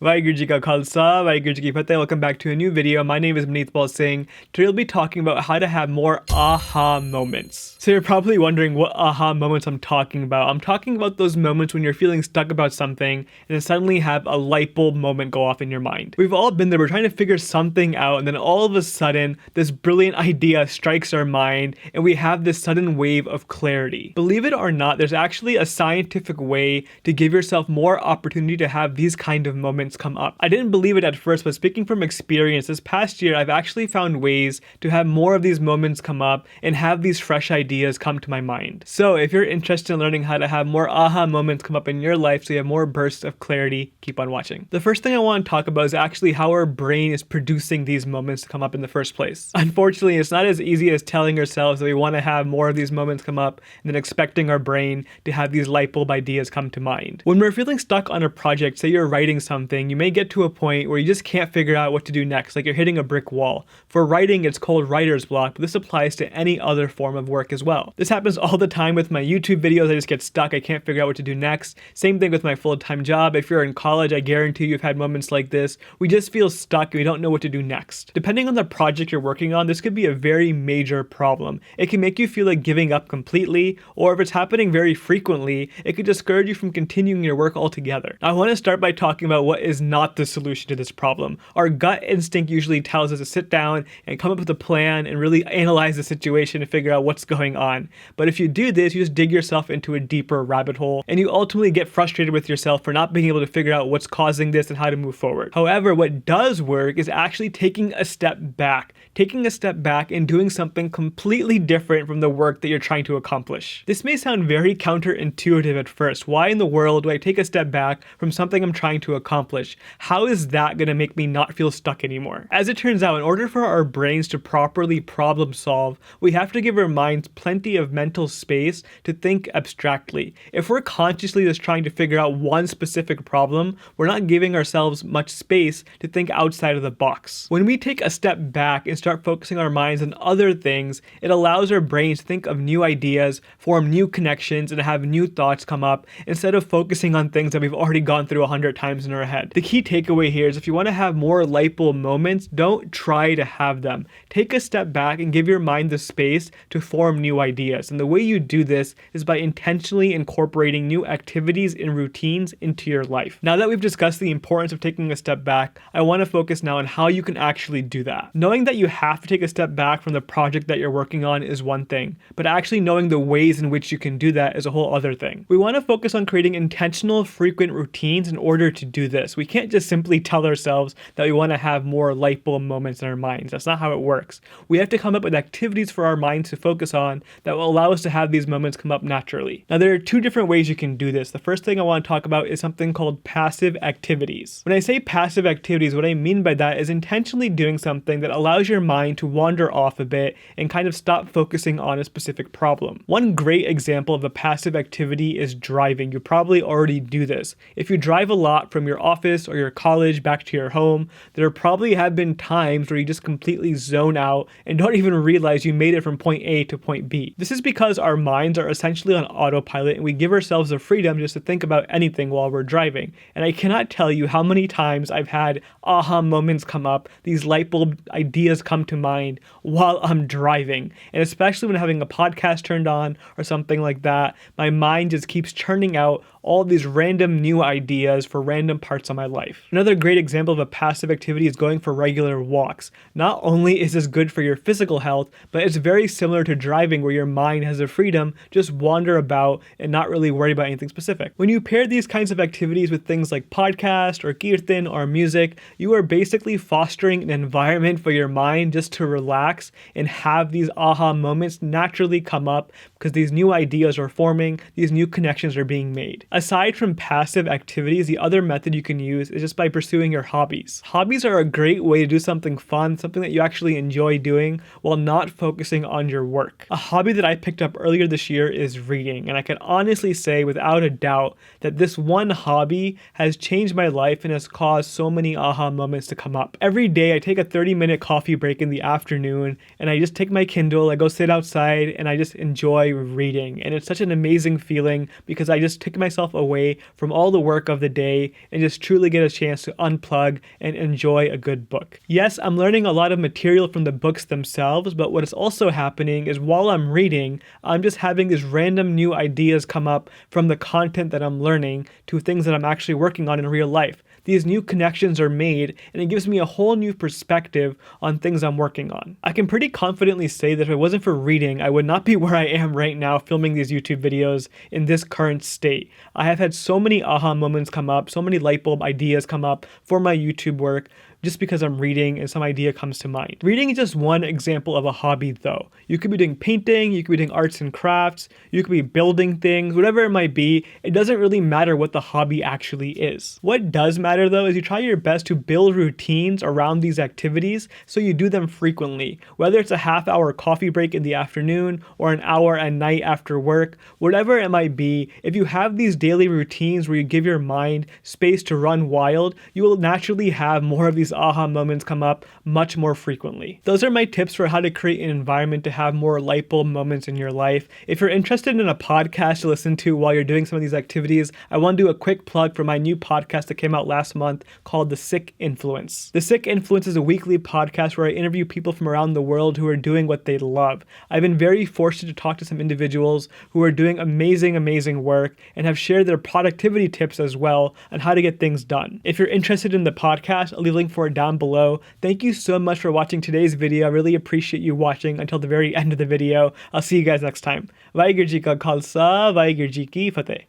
Waheguru Ji Ka Khalsa, Waheguru Ji Ki Fateh. Welcome back to a new video. My name is Manitpal Singh. Today we'll be talking about how to have more aha moments. So you're probably wondering what aha moments I'm talking about. I'm talking about those moments when you're feeling stuck about something and then suddenly have a light bulb moment go off in your mind. We've all been there. We're trying to figure something out and then all of a sudden this brilliant idea strikes our mind and we have this sudden wave of clarity. Believe it or not, there's actually a scientific way to give yourself more opportunity to have these kind of moments come up. I didn't believe it at first, but speaking from experience, this past year I've actually found ways to have more of these moments come up and have these fresh ideas come to my mind. So if you're interested in learning how to have more aha moments come up in your life so you have more bursts of clarity, keep on watching. The first thing I want to talk about is actually how our brain is producing these moments to come up in the first place. Unfortunately, it's not as easy as telling ourselves that we want to have more of these moments come up and then expecting our brain to have these light bulb ideas come to mind. When we're feeling stuck on a project, say you're writing something, you may get to a point where you just can't figure out what to do next, like you're hitting a brick wall. For writing, it's called writer's block, but this applies to any other form of work as well. This happens all the time with my YouTube videos. I just get stuck. I can't figure out what to do next. Same thing with my full-time job. If you're in college, I guarantee you've had moments like this. We just feel stuck and we don't know what to do next. Depending on the project you're working on, this could be a very major problem. It can make you feel like giving up completely, or if it's happening very frequently, it could discourage you from continuing your work altogether. I want to start by talking about what is not the solution to this problem. Our gut instinct usually tells us to sit down and come up with a plan and really analyze the situation to figure out what's going on. But if you do this, you just dig yourself into a deeper rabbit hole and you ultimately get frustrated with yourself for not being able to figure out what's causing this and how to move forward. However, what does work is actually taking a step back and doing something completely different from the work that you're trying to accomplish. This may sound very counterintuitive at first. Why in the world do I take a step back from something I'm trying to accomplish? How is that going to make me not feel stuck anymore? As it turns out, in order for our brains to properly problem solve, we have to give our minds plenty of mental space to think abstractly. If we're consciously just trying to figure out one specific problem, we're not giving ourselves much space to think outside of the box. When we take a step back and start focusing our minds on other things, it allows our brains to think of new ideas, form new connections, and have new thoughts come up instead of focusing on things that we've already gone through 100 times in our head. The key takeaway here is if you want to have more light bulb moments, don't try to have them. Take a step back and give your mind the space to form new ideas. And the way you do this is by intentionally incorporating new activities and routines into your life. Now that we've discussed the importance of taking a step back, I want to focus now on how you can actually do that. Knowing that you have to take a step back from the project that you're working on is one thing, but actually knowing the ways in which you can do that is a whole other thing. We want to focus on creating intentional, frequent routines in order to do this. We can't just simply tell ourselves that we want to have more light bulb moments in our minds. That's not how it works. We have to come up with activities for our minds to focus on that will allow us to have these moments come up naturally. Now, there are two different ways you can do this. The first thing I want to talk about is something called passive activities. When I say passive activities, what I mean by that is intentionally doing something that allows your mind to wander off a bit and kind of stop focusing on a specific problem. One great example of a passive activity is driving. You probably already do this. If you drive a lot from your office or your college back to your home, there probably have been times where you just completely zone out and don't even realize you made it from point A to point B. This is because our minds are essentially on autopilot and we give ourselves the freedom just to think about anything while we're driving. And I cannot tell you how many times I've had aha moments come up, these light bulb ideas come to mind while I'm driving. And especially when having a podcast turned on or something like that, my mind just keeps churning out all these random new ideas for random parts of my life. Another great example of a passive activity is going for regular walks. Not only is this good for your physical health, but it's very similar to driving where your mind has the freedom to just wander about and not really worry about anything specific. When you pair these kinds of activities with things like podcast or kirtan or music, you are basically fostering an environment for your mind just to relax and have these aha moments naturally come up because these new ideas are forming, these new connections are being made. Aside from passive activities, the other method you can use is just by pursuing your hobbies. Hobbies are a great way to do something fun, something that you actually enjoy doing while not focusing on your work. A hobby that I picked up earlier this year is reading, and I can honestly say without a doubt that this one hobby has changed my life and has caused so many aha moments to come up. Every day I take a 30-minute coffee break in the afternoon and I just take my Kindle, I go sit outside and I just enjoy enjoy reading, and it's such an amazing feeling because I just take myself away from all the work of the day and just truly get a chance to unplug and enjoy a good book. Yes, I'm learning a lot of material from the books themselves, but what is also happening is while I'm reading, I'm just having these random new ideas come up from the content that I'm learning to things that I'm actually working on in real life. These new connections are made, and it gives me a whole new perspective on things I'm working on. I can pretty confidently say that if it wasn't for reading, I would not be where I am right now filming these YouTube videos in this current state. I have had so many aha moments come up, so many light bulb ideas come up for my YouTube work, just because I'm reading and some idea comes to mind. Reading is just one example of a hobby though. You could be doing painting, you could be doing arts and crafts, you could be building things, whatever it might be. It doesn't really matter what the hobby actually is. What does matter though is you try your best to build routines around these activities so you do them frequently. Whether it's a half-hour coffee break in the afternoon or an hour at night after work, whatever it might be, if you have these daily routines where you give your mind space to run wild, you will naturally have more of these aha moments come up much more frequently. Those are my tips for how to create an environment to have more light bulb moments in your life. If you're interested in a podcast to listen to while you're doing some of these activities, I want to do a quick plug for my new podcast that came out last month called The Sick Influence. The Sick Influence is a weekly podcast where I interview people from around the world who are doing what they love. I've been very fortunate to talk to some individuals who are doing amazing work and have shared their productivity tips as well on how to get things done. If you're interested in the podcast, I'll leave a link for it down below. Thank you so much for watching today's video. I really appreciate you watching until the very end of the video. I'll see you guys next time. Vaheguru Ji Ka Khalsa, Vaheguru Ji Ki Fateh.